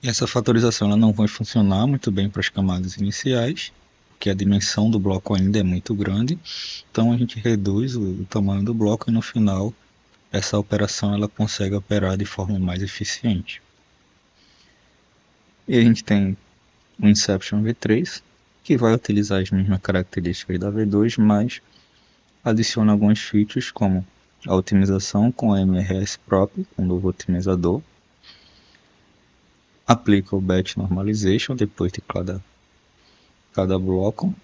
E essa fatorização ela não vai funcionar muito bem para as camadas iniciais, porque a dimensão do bloco ainda é muito grande, então a gente reduz o tamanho do bloco e no final essa operação ela consegue operar de forma mais eficiente. E a gente tem o Inception V3, que vai utilizar as mesmas características da V2, mas adiciona alguns features como a otimização com a MRS próprio, um novo otimizador, aplica o batch normalization depois de cada bloco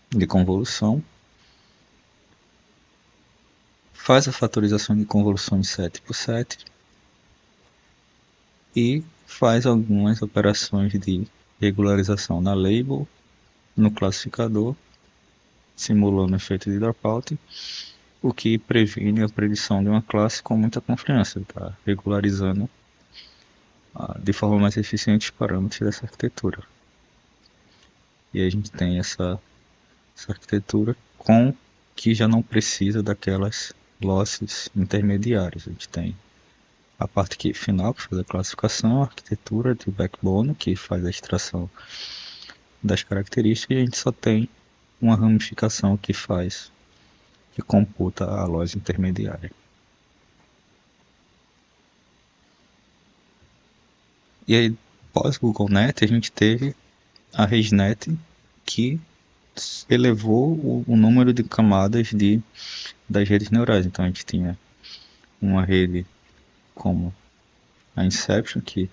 de convolução, faz a fatorização de convoluções 7x7 e faz algumas operações de regularização na label, no classificador, simulando o efeito de dropout, o que previne a predição de uma classe com muita confiança, tá? Regularizando de forma mais eficiente os parâmetros dessa arquitetura. E a gente tem essa arquitetura que já não precisa daquelas losses intermediárias. A gente tem a parte final que faz a classificação, a arquitetura de backbone que faz a extração das características, e a gente só tem uma ramificação que computa a loja intermediária. E aí, pós GoogleNet, a gente teve a ResNet, que elevou o número de camadas das redes neurais. Então a gente tinha uma rede como a Inception, que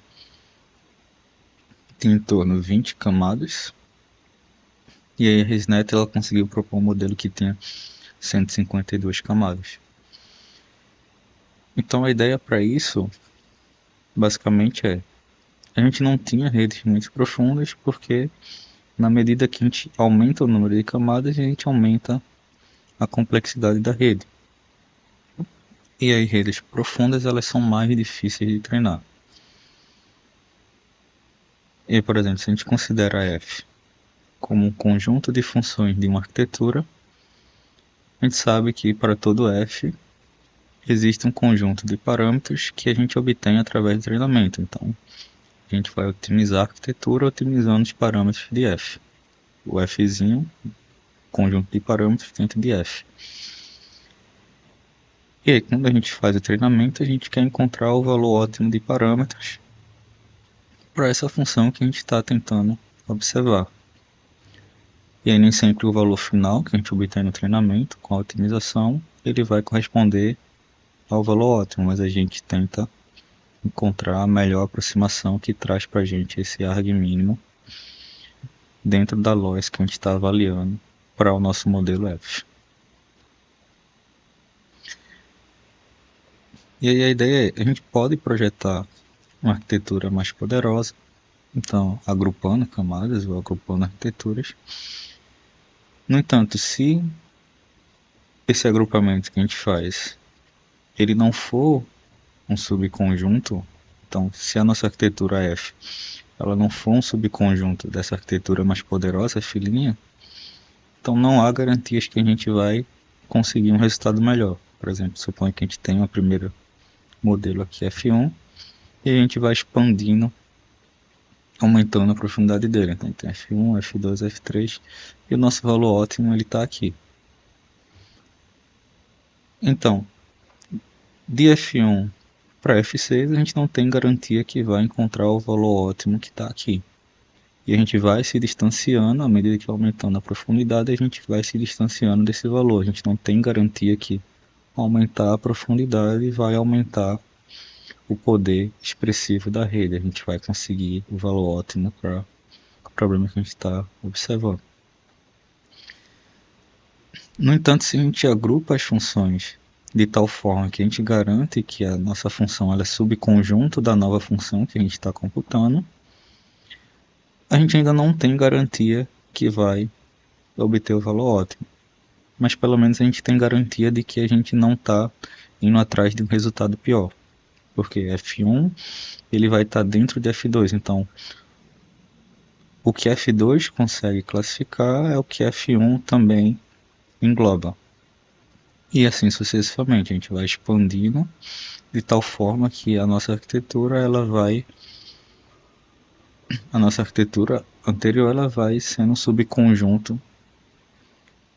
tem em torno de 20 camadas, e aí a ResNet ela conseguiu propor um modelo que tinha 152 camadas. Então a ideia para isso basicamente a gente não tinha redes muito profundas, porque na medida que a gente aumenta o número de camadas, a gente aumenta a complexidade da rede. E aí redes profundas elas são mais difíceis de treinar. E, por exemplo, se a gente considera F como um conjunto de funções de uma arquitetura, a gente sabe que para todo F existe um conjunto de parâmetros que a gente obtém através do treinamento. Então, a gente vai otimizar a arquitetura otimizando os parâmetros de F. O Fzinho, conjunto de parâmetros dentro de F. E aí, quando a gente faz o treinamento, a gente quer encontrar o valor ótimo de parâmetros para essa função que a gente está tentando observar. E aí, nem sempre o valor final que a gente obtém no treinamento, com a otimização, ele vai corresponder ao valor ótimo, mas a gente tenta encontrar a melhor aproximação que traz para a gente esse arg mínimo dentro da loss que a gente está avaliando para o nosso modelo F. E aí a ideia é, a gente pode projetar uma arquitetura mais poderosa, então agrupando camadas ou agrupando arquiteturas. No entanto, se esse agrupamento que a gente faz, ele não for um subconjunto, então se a nossa arquitetura F, ela não for um subconjunto dessa arquitetura mais poderosa, filinha, então não há garantias que a gente vai conseguir um resultado melhor. Por exemplo, suponha que a gente tem uma primeira modelo aqui F1 e a gente vai expandindo, aumentando a profundidade dele. Então tem F1, F2, F3 e o nosso valor ótimo ele está aqui. Então, de F1 para F6 a gente não tem garantia que vai encontrar o valor ótimo que está aqui. E a gente vai se distanciando, à medida que vai aumentando a profundidade, a gente vai se distanciando desse valor. A gente não tem garantia que aumentar a profundidade vai aumentar o poder expressivo da rede. A gente vai conseguir o valor ótimo para o problema que a gente está observando. No entanto, se a gente agrupa as funções de tal forma que a gente garante que a nossa função ela é subconjunto da nova função que a gente está computando, a gente ainda não tem garantia que vai obter o valor ótimo. Mas pelo menos a gente tem garantia de que a gente não está indo atrás de um resultado pior. Porque F1 ele vai estar dentro de F2, então o que F2 consegue classificar é o que F1 também engloba. E assim sucessivamente, a gente vai expandindo de tal forma que a nossa arquitetura anterior ela vai sendo um subconjunto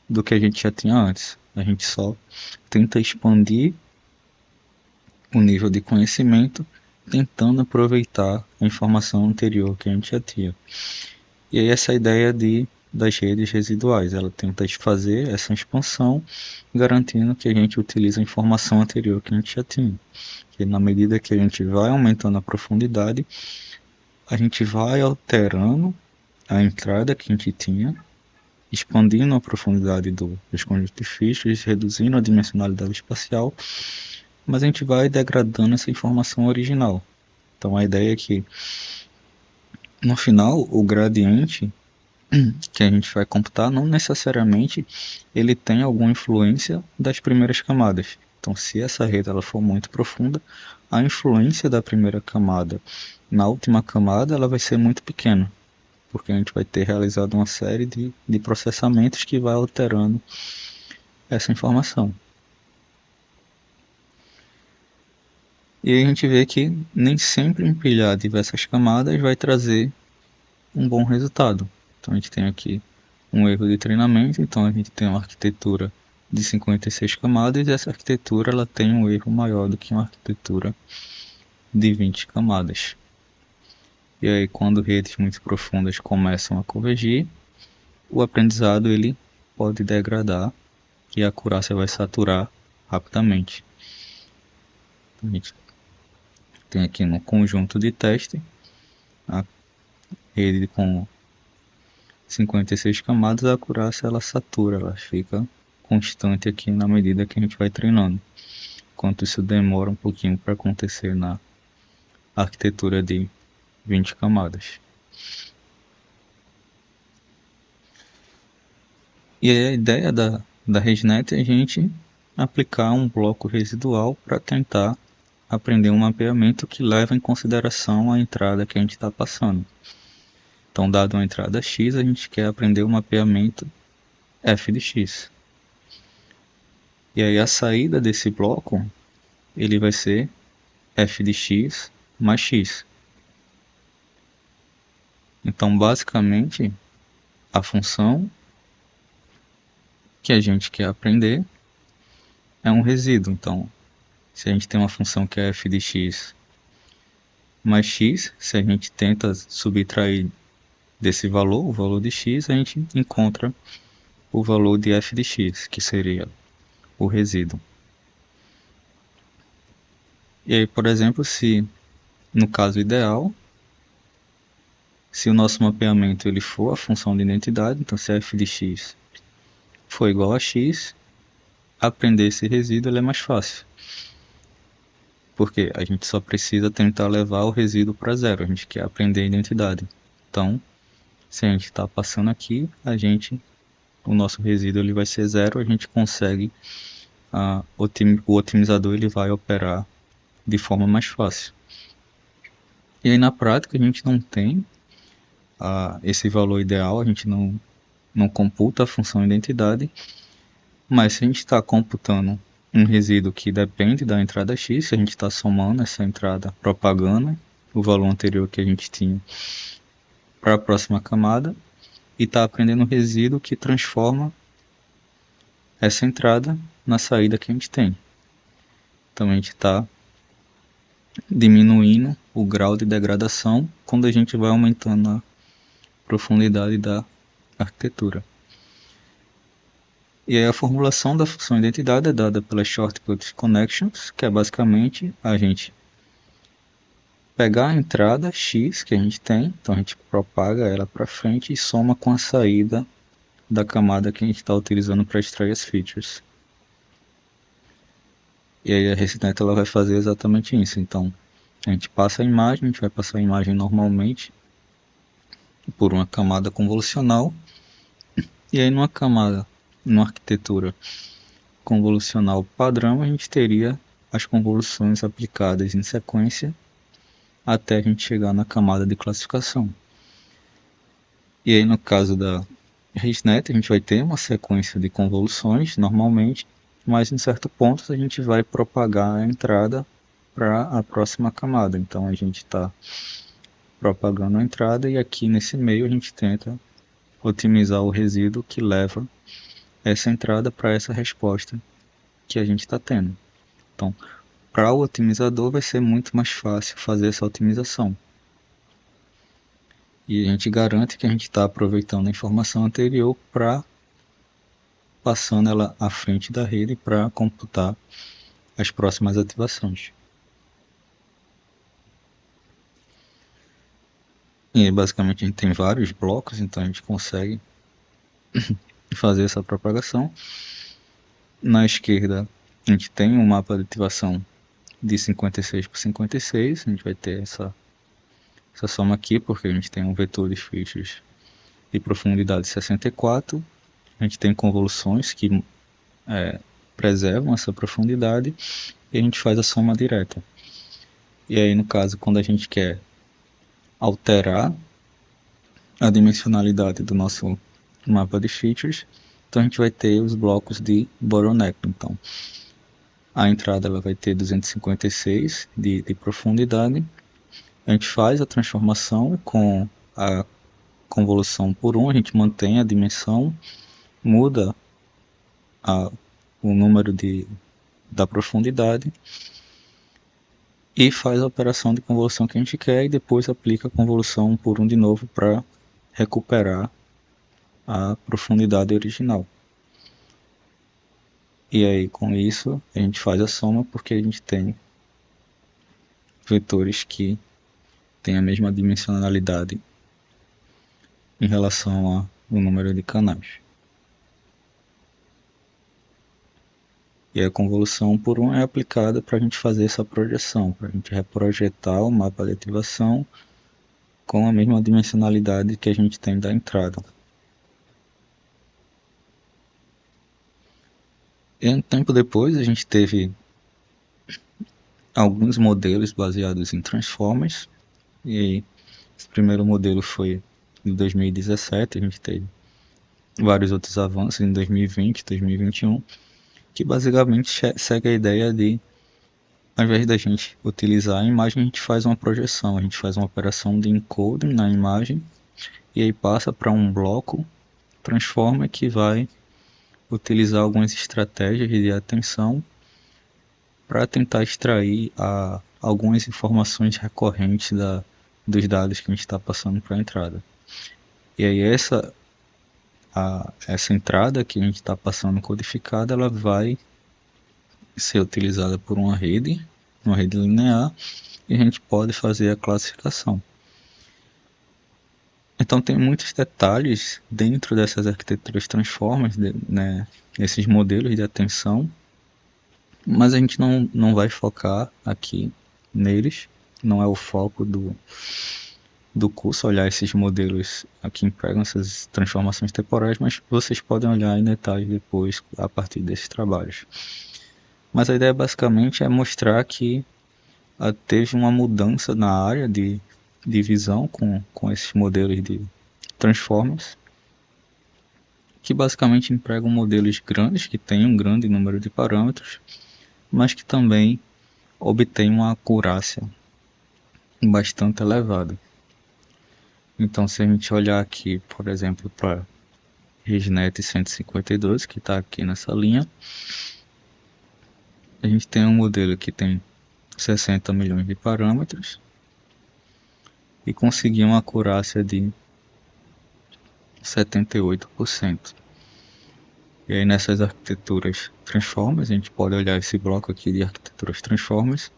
do que a gente já tinha antes. A gente só tenta expandir o nível de conhecimento tentando aproveitar a informação anterior que a gente já tinha. E aí essa ideia das redes residuais, ela tenta fazer essa expansão garantindo que a gente utiliza a informação anterior que a gente já tinha. Que na medida que a gente vai aumentando a profundidade, a gente vai alterando a entrada que a gente tinha, expandindo a profundidade dos conjuntos de fichas, reduzindo a dimensionalidade espacial, mas a gente vai degradando essa informação original. Então a ideia é que no final o gradiente que a gente vai computar não necessariamente ele tem alguma influência das primeiras camadas. Então se essa rede ela for muito profunda, a influência da primeira camada na última camada ela vai ser muito pequena, porque a gente vai ter realizado uma série de processamentos que vai alterando essa informação. E aí a gente vê que nem sempre empilhar diversas camadas vai trazer um bom resultado. Então a gente tem aqui um erro de treinamento, então a gente tem uma arquitetura de 56 camadas e essa arquitetura ela tem um erro maior do que uma arquitetura de 20 camadas. E aí quando redes muito profundas começam a convergir, o aprendizado ele pode degradar e a acurácia vai saturar rapidamente. Então, a gente tem aqui no conjunto de teste a rede com 56 camadas, a acurácia ela satura, ela fica constante aqui na medida que a gente vai treinando. Enquanto isso demora um pouquinho para acontecer na arquitetura de 20 camadas. E a ideia da ResNet é a gente aplicar um bloco residual para tentar aprender um mapeamento que leva em consideração a entrada que a gente está passando. Então, dado uma entrada x, a gente quer aprender o mapeamento f de x. E aí a saída desse bloco, ele vai ser f de x mais x. Então, basicamente, a função que a gente quer aprender é um resíduo. Então, se a gente tem uma função que é f de x mais x, se a gente tenta subtrair desse valor, o valor de x, a gente encontra o valor de f de x, que seria o resíduo. E aí, por exemplo, se no caso ideal, se o nosso mapeamento ele for a função de identidade, então se f de x for igual a x, aprender esse resíduo ele é mais fácil. Porque a gente só precisa tentar levar o resíduo para zero, a gente quer aprender a identidade. Então, se a gente está passando aqui, o nosso resíduo ele vai ser zero, a gente consegue, o otimizador ele vai operar de forma mais fácil. E aí na prática a gente não tem esse valor ideal, a gente não computa a função identidade, mas se a gente está computando um resíduo que depende da entrada x, se a gente está somando essa entrada propagando o valor anterior que a gente tinha para a próxima camada, e está aprendendo um resíduo que transforma essa entrada na saída que a gente tem. Então a gente está diminuindo o grau de degradação quando a gente vai aumentando a profundidade da arquitetura. E aí a formulação da função identidade é dada pelas shortcut connections, que é basicamente a gente pegar a entrada x que a gente tem, então a gente propaga ela para frente e soma com a saída da camada que a gente está utilizando para extrair as features. E aí a ResNet ela vai fazer exatamente isso. Então a gente passa a imagem, a gente vai passar a imagem normalmente por uma camada convolucional, e aí numa arquitetura convolucional padrão, a gente teria as convoluções aplicadas em sequência até a gente chegar na camada de classificação. E aí no caso da ResNet, a gente vai ter uma sequência de convoluções normalmente, mas em certo ponto a gente vai propagar a entrada para a próxima camada. Então a gente está propagando a entrada e aqui nesse meio a gente tenta otimizar o resíduo que leva essa entrada para essa resposta que a gente está tendo. Então, para o otimizador vai ser muito mais fácil fazer essa otimização. E a gente garante que a gente está aproveitando a informação anterior para passando ela à frente da rede para computar as próximas ativações. E basicamente a gente tem vários blocos, então a gente consegue fazer essa propagação. Na esquerda a gente tem um mapa de ativação de 56 por 56, a gente vai ter essa soma aqui, porque a gente tem um vetor de features de profundidade 64, a gente tem convoluções que preservam essa profundidade, e a gente faz a soma direta. E aí no caso, quando a gente quer alterar a dimensionalidade do nosso mapa de features, então a gente vai ter os blocos de bottleneck. Então a entrada ela vai ter 256 de profundidade, a gente faz a transformação com a convolução por 1, a gente mantém a dimensão, muda o número da profundidade e faz a operação de convolução que a gente quer, e depois aplica a convolução por 1 de novo para recuperar a profundidade original. E aí com isso a gente faz a soma, porque a gente tem vetores que têm a mesma dimensionalidade em relação ao número de canais. E a convolução por 1 é aplicada para a gente fazer essa projeção, para a gente reprojetar o mapa de ativação com a mesma dimensionalidade que a gente tem da entrada. E um tempo depois a gente teve alguns modelos baseados em Transformers. E aí, esse primeiro modelo foi em 2017, a gente teve vários outros avanços em 2020, 2021, que basicamente segue a ideia de, ao invés da gente utilizar a imagem, a gente faz uma projeção, a gente faz uma operação de encoding na imagem e aí passa para um bloco Transformer que vai utilizar algumas estratégias de atenção para tentar extrair algumas informações recorrentes dos dados que a gente está passando para a entrada. E aí essa entrada que a gente está passando codificada, ela vai ser utilizada por uma rede linear, e a gente pode fazer a classificação. Então tem muitos detalhes dentro dessas arquiteturas Transformers, né, esses modelos de atenção, mas a gente não vai focar aqui neles, não é o foco do curso olhar esses modelos que empregam essas transformações temporais, mas vocês podem olhar em detalhes depois a partir desses trabalhos. Mas a ideia basicamente é mostrar que teve uma mudança na área de visão com esses modelos de Transformers, que basicamente empregam modelos grandes, que têm um grande número de parâmetros, mas que também obtêm uma acurácia bastante elevada. Então, se a gente olhar aqui, por exemplo, para ResNet 152, que está aqui nessa linha, a gente tem um modelo que tem 60 milhões de parâmetros e conseguir uma acurácia de 78%. E aí nessas arquiteturas Transformers, a gente pode olhar esse bloco aqui de arquiteturas Transformers.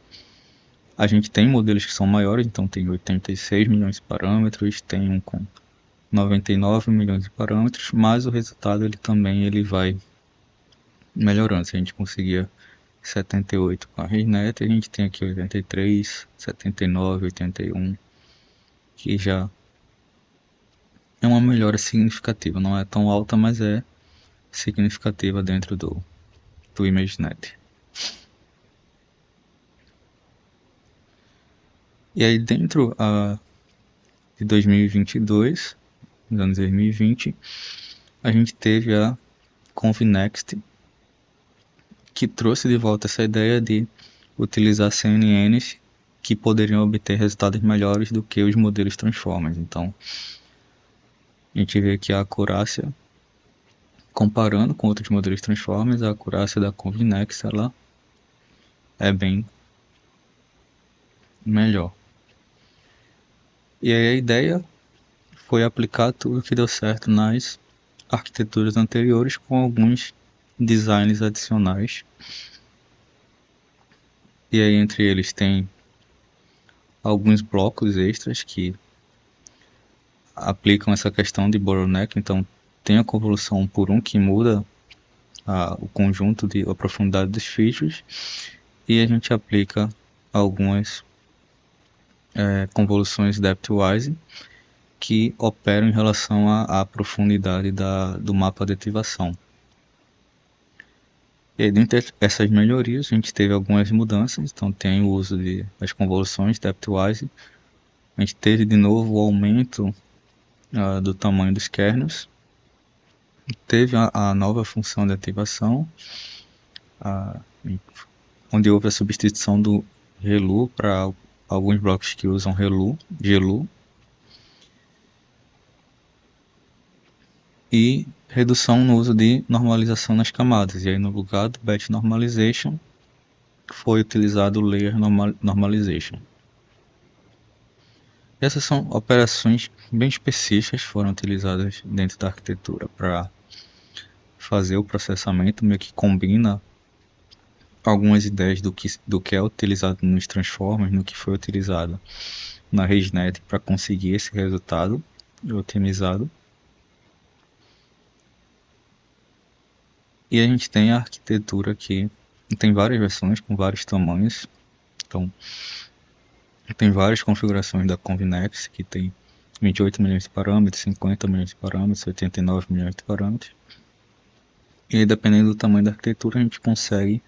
A gente tem modelos que são maiores, então tem 86 milhões de parâmetros, tem um com 99 milhões de parâmetros, mas o resultado ele vai melhorando. Se a gente conseguia 78 com a ResNet, a gente tem aqui 83, 79, 81, que já é uma melhora significativa. Não é tão alta, mas é significativa dentro do ImageNet. E aí dentro de 2022, nos anos 2020, a gente teve a ConvNext, que trouxe de volta essa ideia de utilizar CNNs que poderiam obter resultados melhores do que os modelos Transformers. Então, a gente vê que a acurácia, comparando com outros modelos Transformers, a acurácia da ConvNext ela é bem melhor. E aí a ideia foi aplicar tudo que deu certo nas arquiteturas anteriores com alguns designs adicionais. E aí entre eles tem alguns blocos extras que aplicam essa questão de bottleneck. Então tem a convolução 1 por 1 que muda o conjunto a profundidade dos features, e a gente aplica algumas convoluções depthwise que operam em relação à profundidade do mapa de ativação. E dentre essas melhorias, a gente teve algumas mudanças. Então tem o uso das convoluções depthwise. A gente teve de novo o aumento do tamanho dos kernels. Teve a nova função de ativação, onde houve a substituição do ReLU para alguns blocos que usam GLU. E redução no uso de normalização nas camadas. E aí no lugar do Batch Normalization foi utilizado o Layer Normalization. Essas são operações bem específicas que foram utilizadas dentro da arquitetura para fazer o processamento, meio que combina algumas ideias do que é utilizado nos Transformers, no que foi utilizado na ResNet para conseguir esse resultado otimizado. E a gente tem a arquitetura que tem várias versões com vários tamanhos. Então, tem várias configurações da ConvNext, que tem 28 milhões de parâmetros, 50 milhões de parâmetros, 89 milhões de parâmetros. E aí, dependendo do tamanho da arquitetura, a gente consegue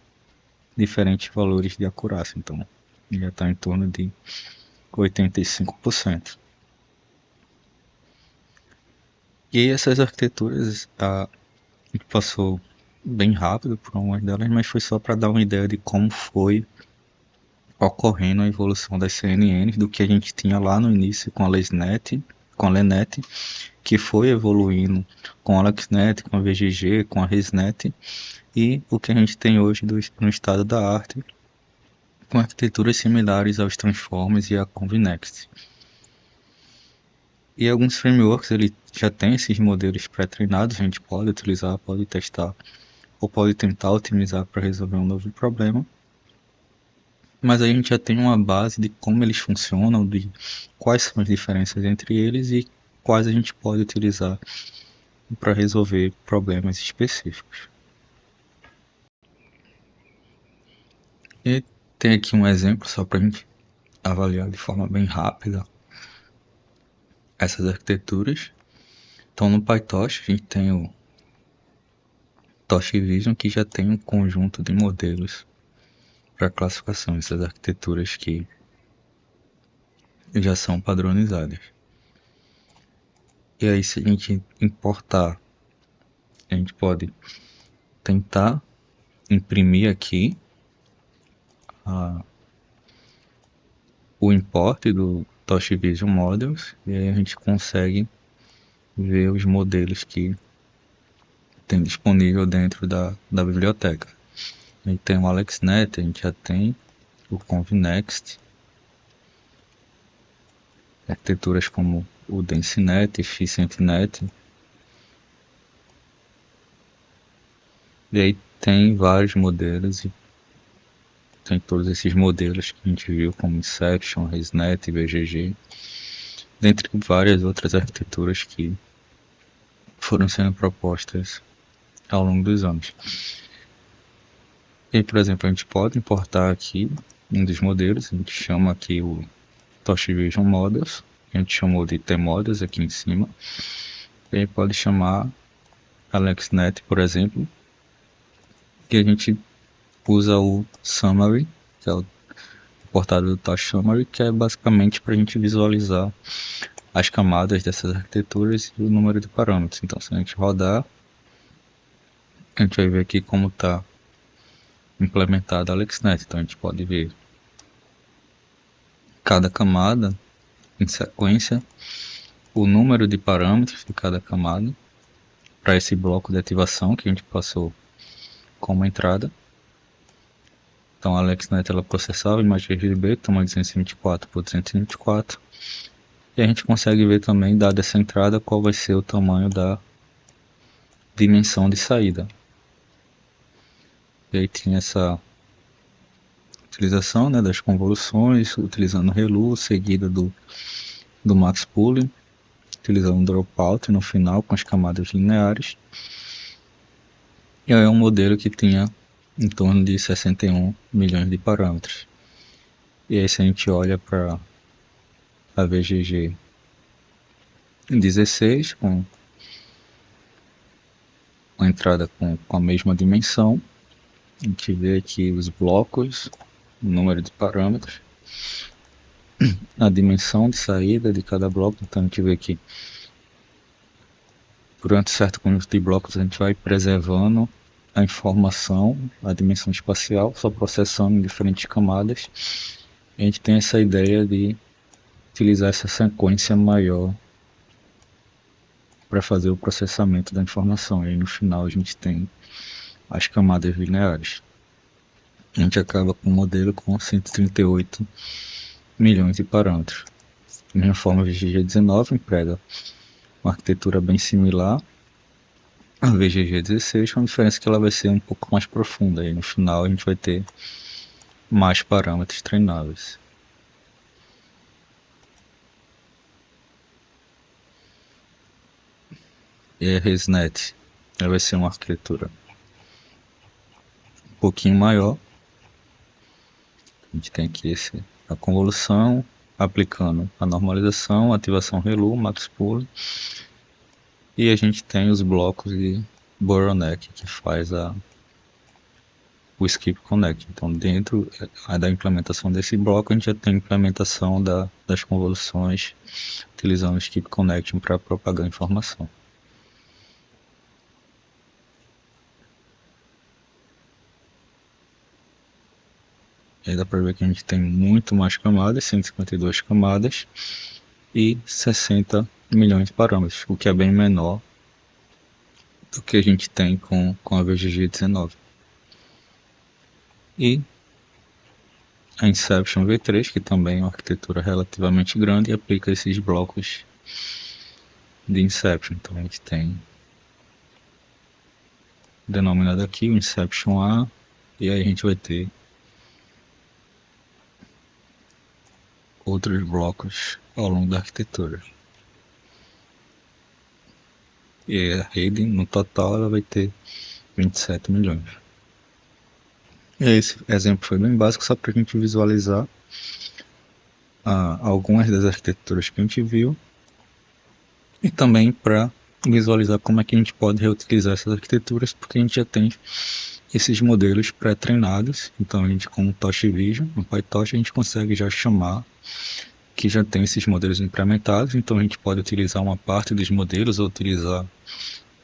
diferentes valores de acurácia. Então, já está em torno de 85%. E aí, essas arquiteturas, a gente passou bem rápido por algumas delas, mas foi só para dar uma ideia de como foi ocorrendo a evolução das CNNs, do que a gente tinha lá no início com a LesNet, com a LeNet, que foi evoluindo com a AlexNet, com a VGG, com a ResNet, e o que a gente tem hoje no estado da arte, com arquiteturas similares aos Transformers e a Convinext. E alguns frameworks ele já tem esses modelos pré-treinados, a gente pode utilizar, pode testar, ou pode tentar otimizar para resolver um novo problema. Mas aí a gente já tem uma base de como eles funcionam, de quais são as diferenças entre eles e quais a gente pode utilizar para resolver problemas específicos. E tem aqui um exemplo só para a gente avaliar de forma bem rápida essas arquiteturas. Então no PyTorch a gente tem o Torch Vision, que já tem um conjunto de modelos para classificação dessas arquiteturas que já são padronizadas. E aí, se a gente importar, a gente pode tentar imprimir aqui o import do Torch Vision Models, e aí a gente consegue ver os modelos que tem disponível dentro da biblioteca. A gente tem o AlexNet, a gente já tem o Convinext, arquiteturas como o DenseNet, EfficientNet. E aí tem vários modelos, e tem todos esses modelos que a gente viu, como Inception, ResNet, VGG, dentre várias outras arquiteturas que foram sendo propostas ao longo dos anos. E, por exemplo, a gente pode importar aqui um dos modelos, a gente chama aqui o Torch Vision Models, a gente chamou de T-Models aqui em cima, e aí pode chamar AlexNet, por exemplo, que a gente usa o Summary, que é o portado do Torch Summary, que é basicamente para a gente visualizar as camadas dessas arquiteturas e o número de parâmetros. Então, se a gente rodar, a gente vai ver aqui como está implementado a AlexNet. Então, a gente pode ver cada camada em sequência, o número de parâmetros de cada camada para esse bloco de ativação que a gente passou como entrada. Então a AlexNet ela processava a imagem RGB, tamanho 224 por 224, e a gente consegue ver também, dada essa entrada, qual vai ser o tamanho da dimensão de saída. E aí tinha essa utilização, né, das convoluções, utilizando ReLU, seguida do Max Pooling, utilizando Dropout no final com as camadas lineares. E aí é um modelo que tinha em torno de 61 milhões de parâmetros. E aí se a gente olha para a VGG 16, com uma entrada com a mesma dimensão, a gente vê aqui os blocos, o número de parâmetros, a dimensão de saída de cada bloco. Então a gente vê que durante certo conjunto de blocos a gente vai preservando a informação, a dimensão espacial, só processando em diferentes camadas. A gente tem essa ideia de utilizar essa sequência maior para fazer o processamento da informação. E aí no final a gente tem as camadas lineares. A gente acaba com um modelo com 138 milhões de parâmetros. Da mesma forma, a VGG19 emprega uma arquitetura bem similar à VGG16, com a diferença que ela vai ser um pouco mais profunda. E no final a gente vai ter mais parâmetros treináveis. E a ResNet ela vai ser uma arquitetura um pouquinho maior. A gente tem aqui a convolução, aplicando a normalização, ativação ReLU, Max Pooling, e a gente tem os blocos de bottleneck que faz o skip connect. Então, dentro da implementação desse bloco, a gente já tem a implementação das convoluções utilizando o skip connecting para propagar a informação. Aí dá para ver que a gente tem muito mais camadas, 152 camadas e 60 milhões de parâmetros, o que é bem menor do que a gente tem com a VGG19. E a Inception V3, que também é uma arquitetura relativamente grande, e aplica esses blocos de Inception. Então a gente tem denominado aqui o Inception A, e aí a gente vai ter outros blocos ao longo da arquitetura. E a rede, no total, ela vai ter 27 milhões. E esse exemplo foi bem básico, só para a gente visualizar algumas das arquiteturas que a gente viu e também para visualizar como é que a gente pode reutilizar essas arquiteturas, porque a gente já tem esses modelos pré-treinados. Então a gente, com o Tosh Vision, no PyTorch, a gente consegue já chamar que já tem esses modelos implementados. Então a gente pode utilizar uma parte dos modelos, ou utilizar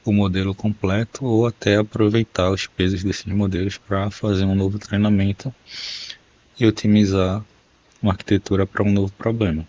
o modelo completo, ou até aproveitar os pesos desses modelos para fazer um novo treinamento e otimizar uma arquitetura para um novo problema.